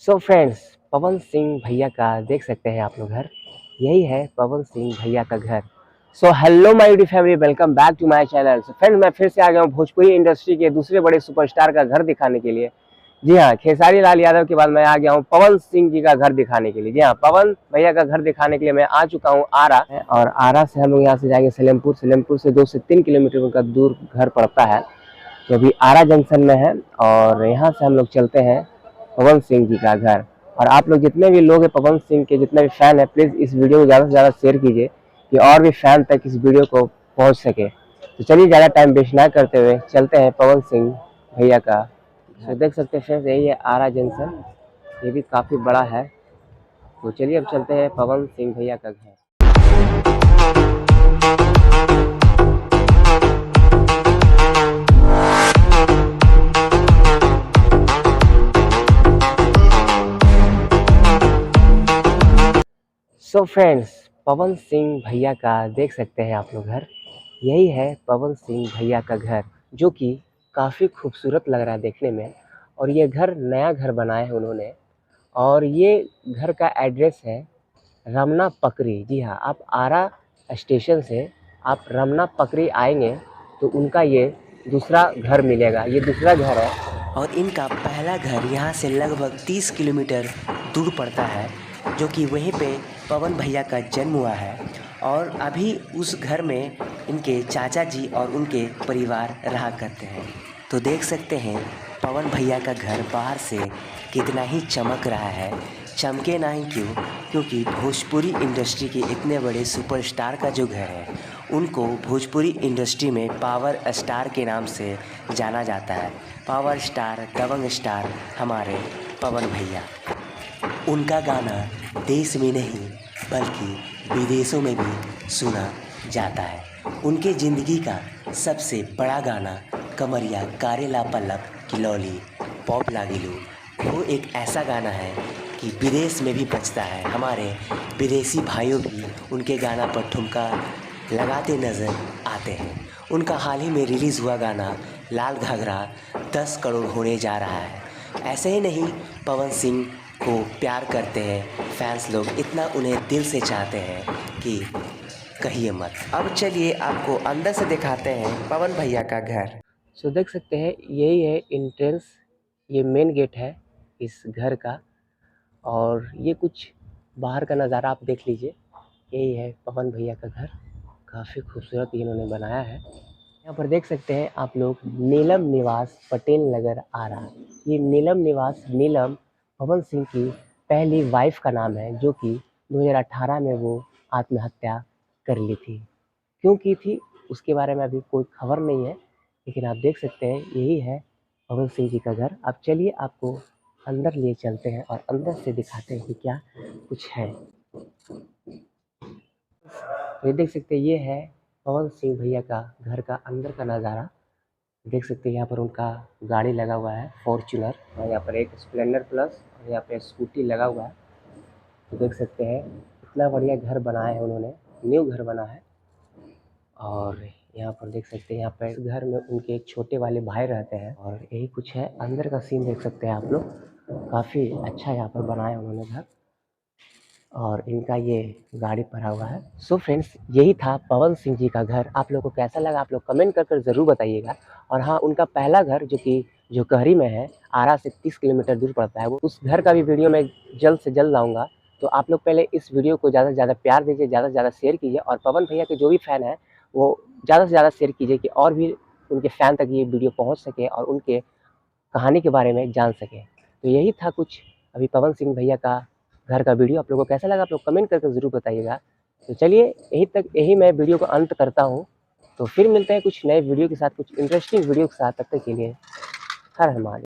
So friends, Pawan Singh भैया का देख सकते हैं आप लोग घर। यही है पवन सिंह भैया का घर। So hello my YouTube family, welcome back to my channel. So friends, मैं फिर से आ गया हूँ भोजपुरी इंडस्ट्री के दूसरे बड़े सुपरस्टार का घर दिखाने के लिए। जी हाँ, खेसारी लाल यादव के बाद मैं आ गया हूँ पवन सिंह जी का घर दिखाने के लिए। जी हाँ, पवन भैया का घर दिखाने के लिए मैं आ चुका हूँ आरा। और आरा से हम लोग यहाँ से जाएंगे सलेमपुर। सलेमपुर से 2 से 3 किलोमीटर का दूर घर पड़ता है। तो अभी आरा जंक्शन में है और यहाँ से हम लोग चलते हैं पवन सिंह जी का घर। और आप लोग जितने भी लोग हैं पवन सिंह के, जितने भी फैन है, प्लीज़ इस वीडियो को ज़्यादा से ज़्यादा शेयर कीजिए कि और भी फैन तक इस वीडियो को पहुंच सके। तो चलिए, ज़्यादा टाइम वेस्ट ना करते हुए चलते हैं पवन सिंह भैया का। तो देख सकते हैं फ्रेंड्स, यही है आरा जंक्शन। ये भी काफ़ी बड़ा है। तो चलिए अब चलते हैं पवन सिंह भैया का घर। सो फ्रेंड्स, पवन सिंह भैया का देख सकते हैं आप लोग घर। यही है पवन सिंह भैया का घर, जो कि काफ़ी खूबसूरत लग रहा है देखने में। और ये घर नया घर बनाया है उन्होंने। और ये घर का एड्रेस है रमना पकरी। जी हाँ, आप आरा स्टेशन से आप रमना पकरी आएंगे तो उनका ये दूसरा घर मिलेगा। ये दूसरा घर है और इनका पहला घर यहाँ से लगभग 30 किलोमीटर दूर पड़ता है, जो कि वहीं पे पवन भैया का जन्म हुआ है। और अभी उस घर में इनके चाचा जी और उनके परिवार रहा करते हैं। तो देख सकते हैं पवन भैया का घर बाहर से कितना ही चमक रहा है। चमके ना ही क्यों, क्योंकि भोजपुरी इंडस्ट्री के इतने बड़े सुपरस्टार का जो घर है, उनको भोजपुरी इंडस्ट्री में पावर स्टार के नाम से जाना जाता है। पावर स्टार, दबंग स्टार हमारे पवन भैया। उनका गाना देश में नहीं बल्कि विदेशों में भी सुना जाता है। उनके ज़िंदगी का सबसे बड़ा गाना कमरिया कारेला पल्लक की लौली पॉप लागिलू, वो एक ऐसा गाना है कि विदेश में भी बजता है। हमारे विदेशी भाइयों भी उनके गाना पर ठुमका लगाते नज़र आते हैं। उनका हाल ही में रिलीज़ हुआ गाना लाल घाघरा 10 करोड़ होने जा रहा है। ऐसे ही नहीं, पवन सिंह को प्यार करते हैं फैंस लोग, इतना उन्हें दिल से चाहते हैं कि कहिए मत। अब चलिए आपको अंदर से दिखाते हैं पवन भैया का घर। सो देख सकते हैं, यही है एंट्रेंस, ये मेन गेट है इस घर का। और ये कुछ बाहर का नज़ारा आप देख लीजिए। यही है पवन भैया का घर, काफ़ी खूबसूरत इन्होंने बनाया है। यहाँ पर देख सकते हैं आप लोग नीलम निवास पटेल नगर आ रहा है। ये नीलम निवास, नीलम पवन सिंह की पहली वाइफ का नाम है, जो कि 2018 में वो आत्महत्या कर ली थी। क्यों की थी उसके बारे में अभी कोई खबर नहीं है, लेकिन आप देख सकते हैं यही है पवन सिंह जी का घर। अब चलिए आपको अंदर लिए चलते हैं और अंदर से दिखाते हैं कि क्या कुछ है। ये देख सकते हैं, ये है पवन सिंह भैया का घर का अंदर का नज़ारा। देख सकते हैं यहाँ पर उनका गाड़ी लगा हुआ है फॉर्च्यूनर, और यहाँ पर एक स्प्लेंडर प्लस और यहाँ पे स्कूटी लगा हुआ है। तो देख सकते हैं इतना बढ़िया घर बनाया है उन्होंने, न्यू घर बना है। और यहाँ पर देख सकते हैं, यहाँ पर घर में उनके एक छोटे वाले भाई रहते हैं। और यही कुछ है अंदर का सीन, देख सकते हैं आप लोग। काफ़ी अच्छा यहाँ पर बनाया उन्होंने घर। और इनका ये गाड़ी पड़ा हुआ है। सो फ्रेंड्स, यही था पवन सिंह जी का घर। आप लोगों को कैसा लगा आप लोग कमेंट कर ज़रूर बताइएगा। और हाँ, उनका पहला घर जो कहरी में है, आरा से 30 किलोमीटर दूर पड़ता है, वो उस घर का भी वीडियो मैं जल्द से जल्द लाऊंगा। तो आप लोग पहले इस वीडियो को ज़्यादा से ज़्यादा प्यार दीजिए, ज़्यादा से ज़्यादा शेयर कीजिए। और पवन भैया के जो भी फ़ैन है वो ज़्यादा से ज़्यादा शेयर कीजिए कि और भी उनके फ़ैन तक ये वीडियो पहुँच सके और उनके कहानी के बारे में जान सकें। तो यही था कुछ अभी पवन सिंह भैया का घर का वीडियो। आप लोगों को कैसा लगा आप लोग कमेंट करके ज़रूर बताइएगा। तो चलिए यही मैं वीडियो को अंत करता हूँ। तो फिर मिलते हैं कुछ नए वीडियो के साथ, कुछ इंटरेस्टिंग वीडियो के साथ। तब तक के लिए हर हर महादेव।